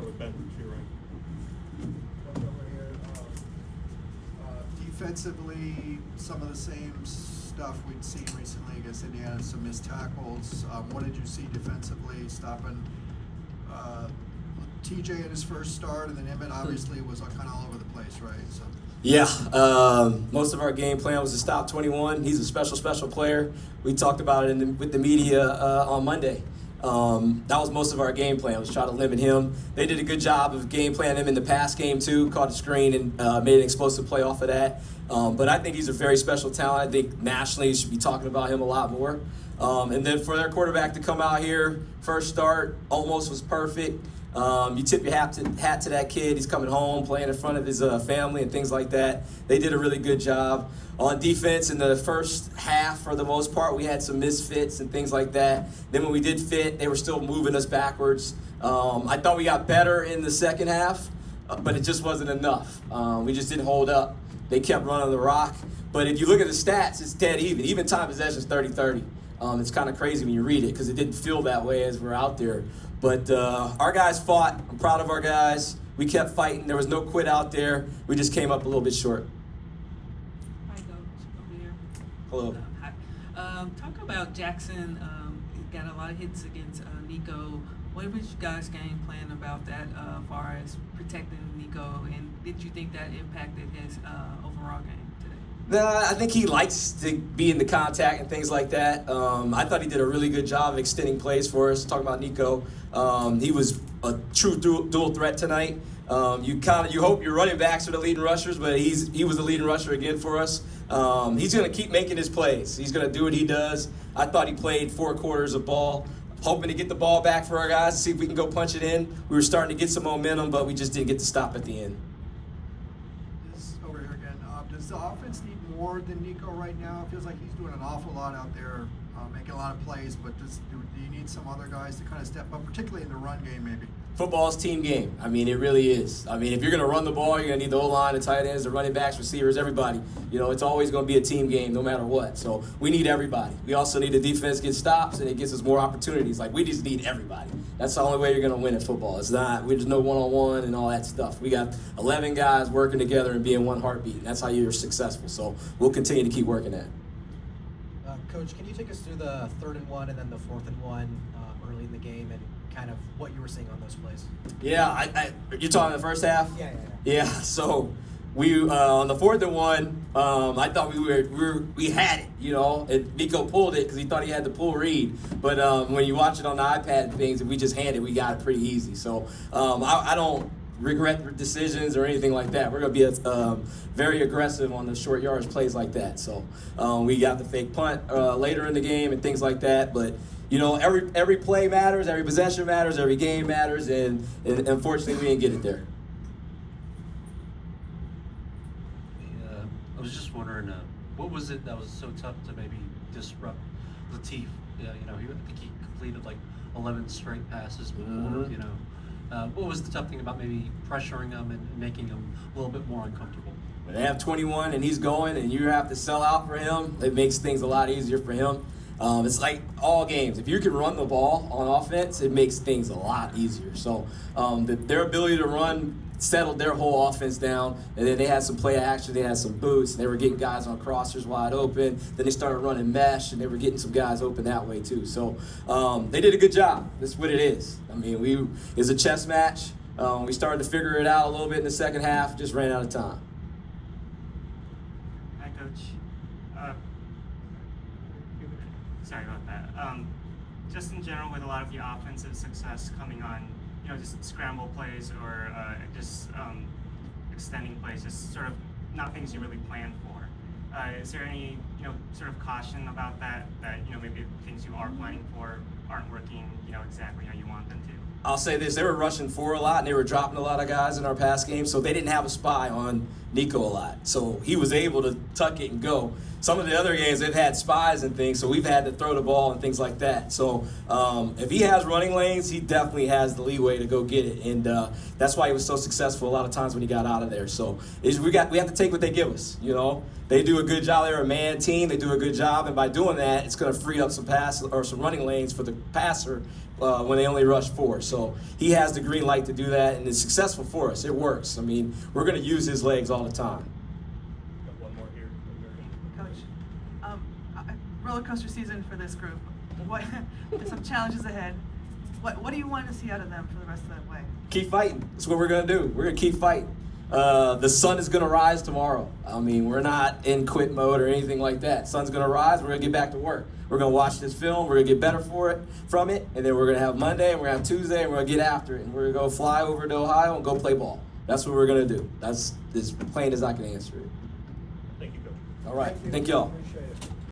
start with Ben to your right. Over here. Defensively, some of the same stuff we'd seen recently against Indiana, some missed tackles. What did you see defensively, stopping TJ in his first start, and then Emmett obviously was kind of all over the place, right? So. Yeah, most of our game plan was to stop 21. He's a special player. We talked about it with the media on Monday. That was most of our game plan, was try to limit him. They did a good job of game planning him in the pass game too, caught a screen and made an explosive play off of that. But I think he's a very special talent. I think nationally you should be talking about him a lot more. And then for their quarterback to come out here, first start, almost was perfect. You tip your hat to that kid. He's coming home, playing in front of his family and things like that. They did a really good job. On defense in the first half, for the most part, we had some misfits and things like that. Then when we did fit, they were still moving us backwards. I thought we got better in the second half, but it just wasn't enough. We just didn't hold up. They kept running the rock. But if you look at the stats, it's dead even. Even time possession is 30-30. It's kind of crazy when you read it because it didn't feel that way as we're out there. But our guys fought. I'm proud of our guys. We kept fighting. There was no quit out there. We just came up a little bit short. Hi, Coach. Over here. Hello. Hi. Talk about Jackson. He got a lot of hits against Nico. What was you guys' game plan about that as far as protecting Nico? And did you think that impacted his overall game today? No, I think he likes to be in the contact and things like that. I thought he did a really good job of extending plays for us. Talking about Nico, he was a true dual threat tonight. You hope your running backs are the leading rushers, but he was the leading rusher again for us. He's going to keep making his plays. He's going to do what he does. I thought he played 4 quarters of ball, hoping to get the ball back for our guys, see if we can go punch it in. We were starting to get some momentum, but we just didn't get to stop at the end. Over here again. Does the offense need more than Nico right now? It feels like he's doing an awful lot out there, making a lot of plays, but do you need some other guys to kind of step up, particularly in the run game maybe? Football's team game. I mean, it really is. I mean, if you're going to run the ball, you're going to need the O-line, the tight ends, the running backs, receivers, everybody. You know, it's always going to be a team game no matter what. So we need everybody. We also need the defense to get stops, and it gives us more opportunities. Like, we just need everybody. That's the only way you're going to win in football. It's not, there's no one-on-one and all that stuff. We got 11 guys working together and being one heartbeat. That's how you're successful. So we'll continue to keep working that. Coach, can you take us through the 3rd and 1 and then the 4th and 1 early in the game and kind of what you were seeing on those plays? Yeah, you're talking the first half? Yeah. Yeah, so we on the 4th and 1, I thought we had it, you know, and Nico pulled it because he thought he had the pull read. But when you watch it on the iPad and things, if we just hand it, we got it pretty easy. So I don't regret decisions or anything like that. We're going to be very aggressive on the short yardage plays like that. So we got the fake punt later in the game and things like that. But you know, every play matters, every possession matters, every game matters, and unfortunately we didn't get it there. I was just wondering, what was it that was so tough to maybe disrupt Latif? I think he completed like 11 straight passes before. Mm-hmm. You know, what was the tough thing about maybe pressuring him and making him a little bit more uncomfortable? When they have 21 and he's going, and you have to sell out for him, it makes things a lot easier for him. It's like all games. If you can run the ball on offense, it makes things a lot easier. So their ability to run settled their whole offense down, and then they had some play action, they had some boots, and they were getting guys on crossers wide open. Then they started running mesh, and they were getting some guys open that way too. So they did a good job. That's what it is. I mean, it's a chess match. We started to figure it out a little bit in the second half, just ran out of time. Hi, Coach. Sorry about that. Just in general, with a lot of the offensive success coming on, you know, just scramble plays or just extending plays, just sort of not things you really planned for. Is there any, you know, sort of caution about that, you know, maybe things you are planning for aren't working, you know, exactly how you want them to? I'll say this, they were rushing 4 a lot, and they were dropping a lot of guys in our pass game, so they didn't have a spy on Nico a lot. So he was able to tuck it and go. Some of the other games, they've had spies and things, so we've had to throw the ball and things like that. So if he has running lanes, he definitely has the leeway to go get it, and that's why he was so successful a lot of times when he got out of there. So we have to take what they give us, you know. They do a good job. They're a man team. They do a good job, and by doing that, it's going to free up some pass or some running lanes for the passer when they only rush 4. So he has the green light to do that, and it's successful for us. It works. I mean, we're going to use his legs all the time. Got one more here. Coach, roller coaster season for this group. What? There's some challenges ahead. What do you want to see out of them for the rest of the way? Keep fighting. That's what we're going to do. We're going to keep fighting. The sun is going to rise tomorrow. I mean, we're not in quit mode or anything like that. Sun's going to rise. We're going to get back to work. We're going to watch this film. We're going to get better from it. And then we're going to have Monday, and we're going to have Tuesday, and we're going to get after it. And we're going to go fly over to Ohio and go play ball. That's what we're going to do. That's as plain as I can answer it. Thank you, Coach. All right. Thank y'all. Appreciate it.